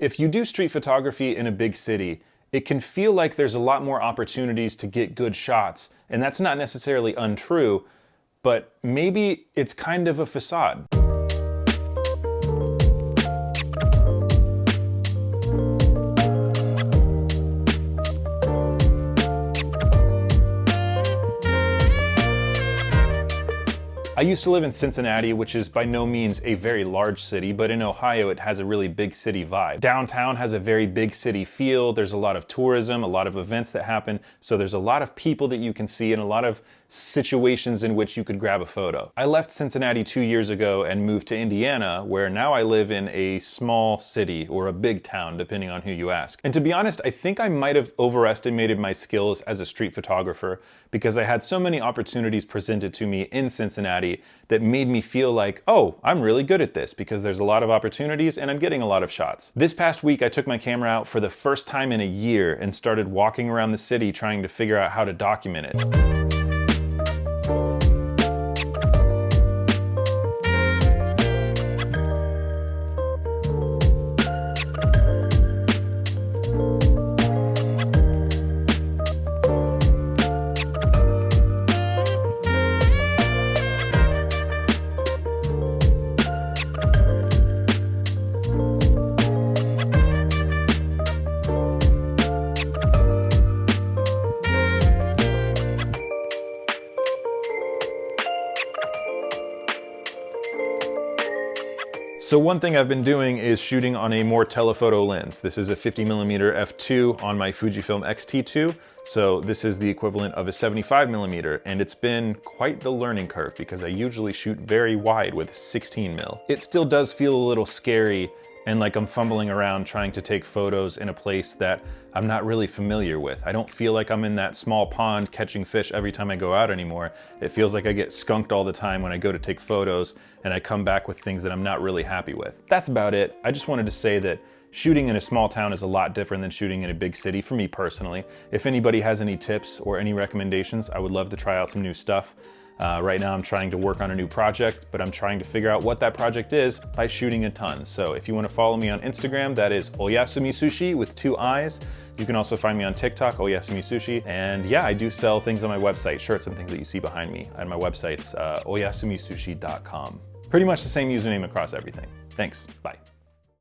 If you do street photography in a big city, it can feel like there's a lot more opportunities to get good shots, and that's not necessarily untrue, but maybe it's kind of a facade. I used to live in Cincinnati, which is by no means a very large city, but in Ohio it has a really big city vibe. Downtown has a very big city feel. There's a lot of tourism, a lot of events that happen, so there's a lot of people that you can see and a lot of situations in which you could grab a photo. I left Cincinnati 2 years ago and moved to Indiana, where now I live in a small city or a big town, depending on who you ask. And to be honest, I think I might have overestimated my skills as a street photographer because I had so many opportunities presented to me in Cincinnati that made me feel like, oh, I'm really good at this because there's a lot of opportunities and I'm getting a lot of shots. This past week, I took my camera out for the first time in a year and started walking around the city trying to figure out how to document it. So one thing I've been doing is shooting on a more telephoto lens. This is a 50mm f2 on my Fujifilm X-T2. So this is the equivalent of a 75mm, and it's been quite the learning curve because I usually shoot very wide with 16mm. It still does feel a little scary and like I'm fumbling around trying to take photos in a place that I'm not really familiar with. I don't feel like I'm in that small pond catching fish every time I go out anymore. It feels like I get skunked all the time when I go to take photos and I come back with things that I'm not really happy with. That's about it. I just wanted to say that shooting in a small town is a lot different than shooting in a big city for me personally. If anybody has any tips or any recommendations, I would love to try out some new stuff. Right now I'm trying to work on a new project, but I'm trying to figure out what that project is by shooting a ton. So if you want to follow me on Instagram, that is Oyasumi Sushi with 2 I's. You can also find me on TikTok, Oyasumi Sushi. And yeah, I do sell things on my website, shirts and things that you see behind me. And my website's oyasumisushi.com. Pretty much the same username across everything. Thanks, bye.